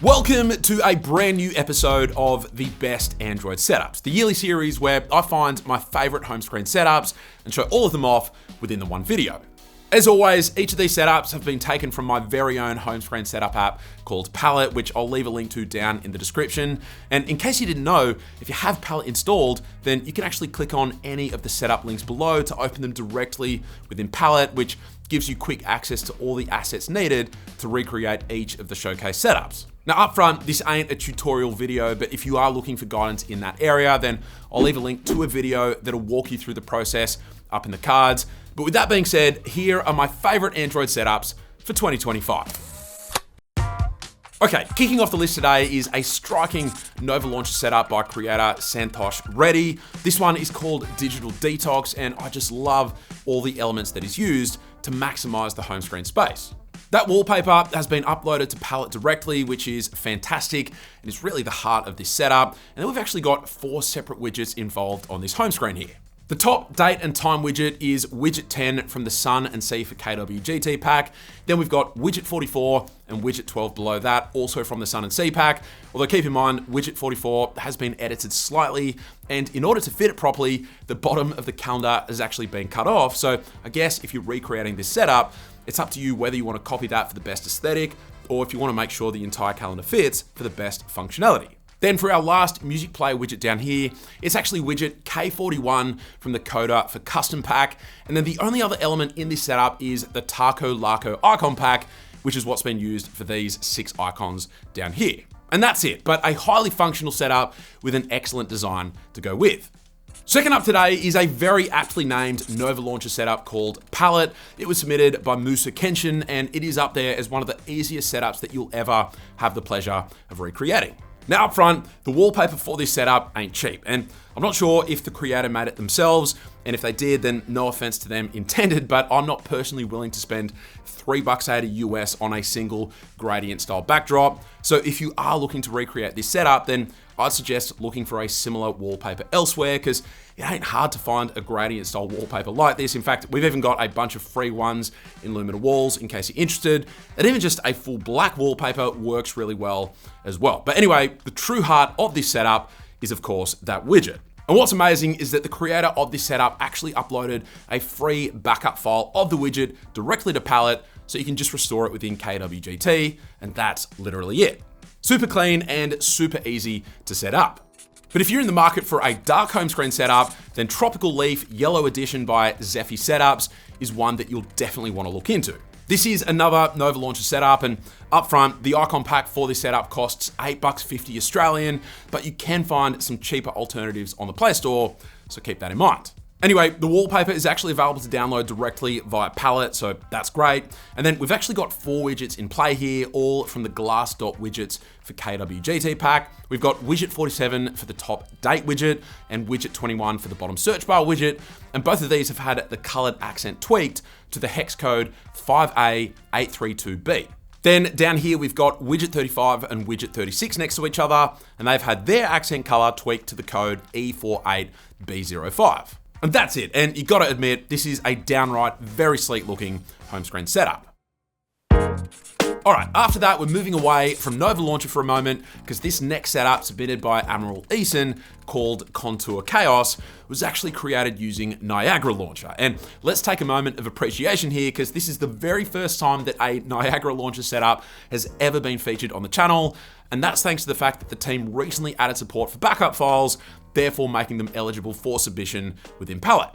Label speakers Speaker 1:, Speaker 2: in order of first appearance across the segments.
Speaker 1: Welcome to a brand new episode of the Best Android Setups, the yearly series where I find my favorite home screen setups and show all of them off within the one video. As always, each of these setups have been taken from my very own home screen setup app called Palette, which I'll leave a link to down in the description. And in case you didn't know, if you have Palette installed, then you can actually click on any of the setup links below to open them directly within Palette, which gives you quick access to all the assets needed to recreate each of the showcase setups. Now up front, this ain't a tutorial video, but if you are looking for guidance in that area, then I'll leave a link to a video that'll walk you through the process up in the cards. But with that being said, here are my favorite Android setups for 2025. Okay, kicking off the list today is a striking Nova Launcher setup by creator Santosh Reddy. This one is called Digital Detox, and I just love all the elements that is used to maximize the home screen space. That wallpaper has been uploaded to Palette directly, which is fantastic, and it's really the heart of this setup. And then we've actually got 4 separate widgets involved on this home screen here. The top date and time widget is widget 10 from the Sun and Sea for KWGT pack. Then we've got widget 44 and widget 12 below that, also from the Sun and Sea pack. Although keep in mind, widget 44 has been edited slightly, and in order to fit it properly, the bottom of the calendar has actually been cut off. So I guess if you're recreating this setup, it's up to you whether you want to copy that for the best aesthetic, or if you want to make sure the entire calendar fits for the best functionality. Then for our last music player widget down here, it's actually widget K41 from the Coda for custom pack. And then the only other element in this setup is the Taco Laco icon pack, which is what's been used for these 6 icons down here. And that's it, but a highly functional setup with an excellent design to go with. Second up today is a very aptly named Nova Launcher setup called Palette. It was submitted by Musa Kenshin, and it is up there as one of the easiest setups that you'll ever have the pleasure of recreating. Now up front, the wallpaper for this setup ain't cheap, and I'm not sure if the creator made it themselves, and if they did, then no offense to them intended, but I'm not personally willing to spend $3.80 US on a single gradient style backdrop. So if you are looking to recreate this setup, then I'd suggest looking for a similar wallpaper elsewhere, because it ain't hard to find a gradient style wallpaper like this. In fact, we've even got a bunch of free ones in Lumina Walls in case you're interested. And even just a full black wallpaper works really well as well. But anyway, the true heart of this setup is of course that widget. And what's amazing is that the creator of this setup actually uploaded a free backup file of the widget directly to Palette, so you can just restore it within KWGT, and that's literally it. Super clean and super easy to set up. But if you're in the market for a dark home screen setup, then Tropical Leaf Yellow Edition by Zephy Setups is one that you'll definitely want to look into. This is another Nova Launcher setup, and up front, the icon pack for this setup costs $8.50 Australian, but you can find some cheaper alternatives on the Play Store, so keep that in mind. Anyway, the wallpaper is actually available to download directly via Palette, so that's great. And then we've actually got 4 widgets in play here, all from the Glass Dot widgets for KWGT pack. We've got widget 47 for the top date widget and widget 21 for the bottom search bar widget. And both of these have had the colored accent tweaked to the hex code 5A832B. Then down here, we've got widget 35 and widget 36 next to each other, and they've had their accent color tweaked to the code E48B05. And that's it, and you gotta admit, this is a downright very sleek looking home screen setup. All right, after that, we're moving away from Nova Launcher for a moment, because this next setup, submitted by Admiral Eason, called Contour Chaos, was actually created using Niagara Launcher. And let's take a moment of appreciation here, because this is the very first time that a Niagara Launcher setup has ever been featured on the channel, and that's thanks to the fact that the team recently added support for backup files, therefore making them eligible for submission within Palette.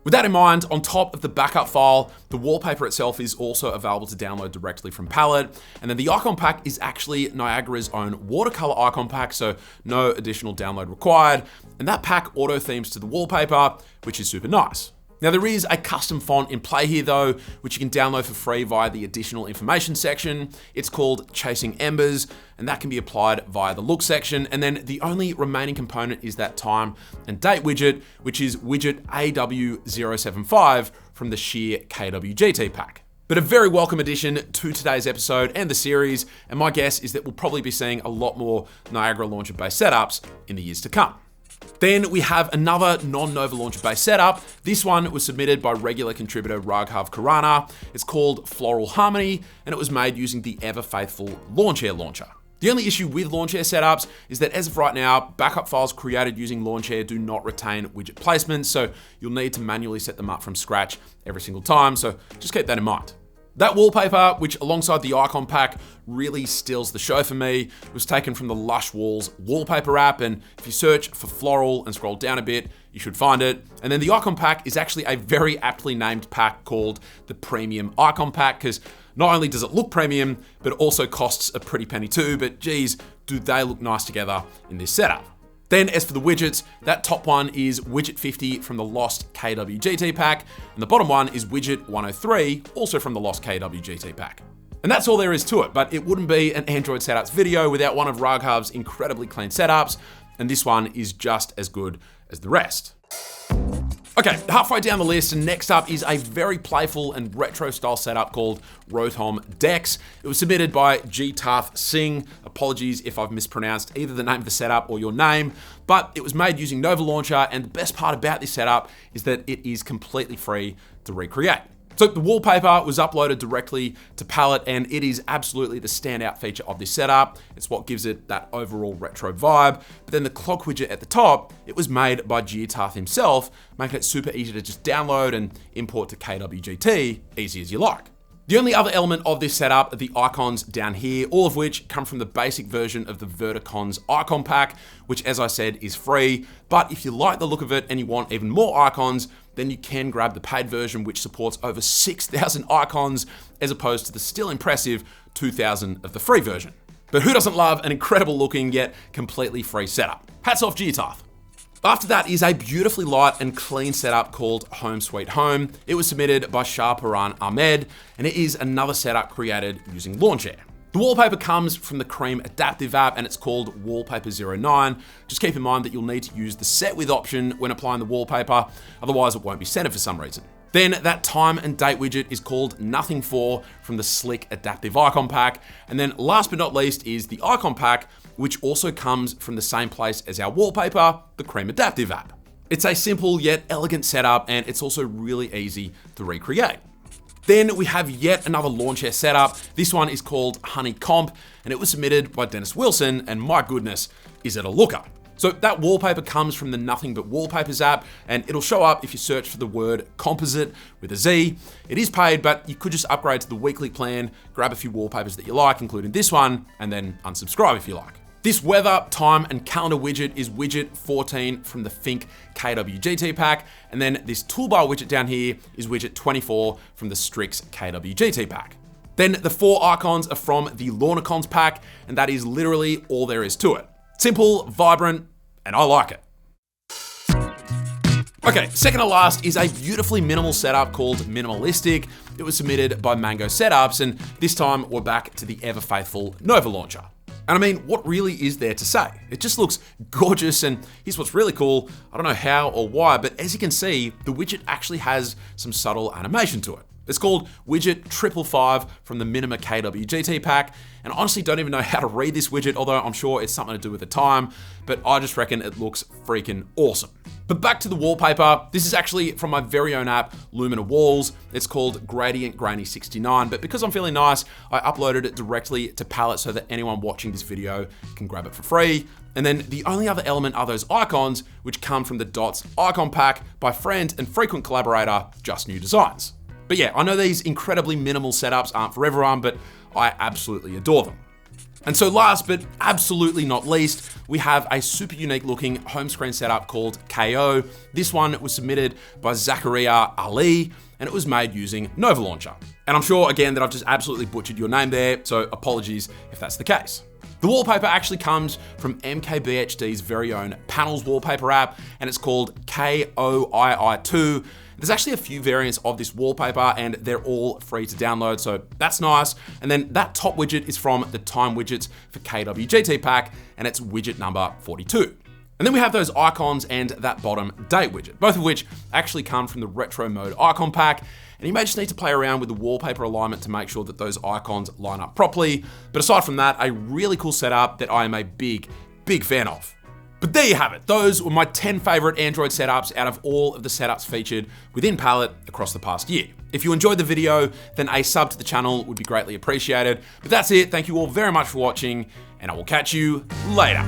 Speaker 1: With that in mind, on top of the backup file, the wallpaper itself is also available to download directly from Palette. And then the icon pack is actually Niagara's own watercolor icon pack, so no additional download required. And that pack auto themes to the wallpaper, which is super nice. Now there is a custom font in play here though, which you can download for free via the additional information section. It's called Chasing Embers, and that can be applied via the look section. And then the only remaining component is that time and date widget, which is widget AW075 from the sheer KWGT pack. But a very welcome addition to today's episode and the series, and my guess is that we'll probably be seeing a lot more Niagara Launcher based setups in the years to come. Then we have another non-Nova Launcher based setup. This one was submitted by regular contributor Raghav Khurana. It's called Floral Harmony, and it was made using the ever faithful Launchair launcher. The only issue with Lawnchair setups is that as of right now, backup files created using Lawnchair do not retain widget placements, so you'll need to manually set them up from scratch every single time, so just keep that in mind. That wallpaper, which alongside the icon pack really steals the show for me, was taken from the Lush Walls wallpaper app, and if you search for floral and scroll down a bit, you should find it. And then the icon pack is actually a very aptly named pack called the Premium Icon Pack, because not only does it look premium, but it also costs a pretty penny too, but geez, do they look nice together in this setup. Then as for the widgets, that top one is Widget 50 from the Lost KW GT pack, and the bottom one is Widget 103, also from the Lost KW GT pack. And that's all there is to it, but it wouldn't be an Android setups video without one of RugHub's incredibly clean setups, and this one is just as good as the rest. Okay, halfway down the list, and next up is a very playful and retro style setup called Rotom Dex. It was submitted by G-Tarth Singh. Apologies if I've mispronounced either the name of the setup or your name, but it was made using Nova Launcher, and the best part about this setup is that it is completely free to recreate. So the wallpaper was uploaded directly to Palette, and it is absolutely the standout feature of this setup. It's what gives it that overall retro vibe. But then the clock widget at the top, it was made by G-Tarth himself, making it super easy to just download and import to KWGT, easy as you like. The only other element of this setup are the icons down here, all of which come from the basic version of the Verticons icon pack, which as I said is free. But if you like the look of it and you want even more icons, then you can grab the paid version, which supports over 6,000 icons, as opposed to the still impressive 2,000 of the free version. But who doesn't love an incredible looking yet completely free setup? Hats off G-Tarth. After that is a beautifully light and clean setup called Home Sweet Home. It was submitted by Shahparan Ahmed, and it is another setup created using Lawnchair. The wallpaper comes from the Cream Adaptive app, and it's called Wallpaper 09. Just keep in mind that you'll need to use the set with option when applying the wallpaper, otherwise it won't be centered for some reason. Then that time and date widget is called Nothing For from the Slick Adaptive Icon Pack. And then last but not least is the Icon Pack, which also comes from the same place as our wallpaper, the Cream Adaptive app. It's a simple yet elegant setup, and it's also really easy to recreate. Then we have yet another Lawnchair setup. This one is called Honey Comp, and it was submitted by Dennis Wilson, and my goodness, is it a looker. So that wallpaper comes from the Nothing But Wallpapers app, and it'll show up if you search for the word composite with a Z. It is paid, but you could just upgrade to the weekly plan, grab a few wallpapers that you like, including this one, and then unsubscribe if you like. This weather, time, and calendar widget is widget 14 from the Fink KWGT pack, and then this toolbar widget down here is widget 24 from the Strix KWGT pack. Then the 4 icons are from the Lawnicons pack, and that is literally all there is to it. Simple, vibrant, and I like it. Okay, second to last is a beautifully minimal setup called Minimalistic. It was submitted by Mango Setups, and this time we're back to the ever faithful Nova Launcher. And I mean, what really is there to say? It just looks gorgeous, and here's what's really cool. I don't know how or why, but as you can see, the widget actually has some subtle animation to it. It's called Widget 555 from the Minima KWGT pack, and I honestly don't even know how to read this widget, although I'm sure it's something to do with the time, but I just reckon it looks freaking awesome. But back to the wallpaper, this is actually from my very own app, Lumina Walls. It's called Gradient Grainy 69, but because I'm feeling nice, I uploaded it directly to Palette so that anyone watching this video can grab it for free. And then the only other element are those icons, which come from the Dots icon pack by friend and frequent collaborator, Just New Designs. But yeah, I know these incredibly minimal setups aren't for everyone, but I absolutely adore them. And so last but absolutely not least, we have a super unique looking home screen setup called KO. This one was submitted by Zakaria Ali, and it was made using Nova Launcher. And I'm sure again that I've just absolutely butchered your name there, so apologies if that's the case. The wallpaper actually comes from MKBHD's very own Panels wallpaper app, and it's called KOII2. There's actually a few variants of this wallpaper, and they're all free to download, so that's nice. And then that top widget is from the Time Widgets for KWGT pack, and it's widget number 42. And then we have those icons and that bottom date widget, both of which actually come from the Retro Mode icon pack. And you may just need to play around with the wallpaper alignment to make sure that those icons line up properly. But aside from that, a really cool setup that I am a big fan of. But there you have it. Those were my 10 favorite Android setups out of all of the setups featured within Palette across the past year. If you enjoyed the video, then a sub to the channel would be greatly appreciated. But that's it. Thank you all very much for watching, and I will catch you later.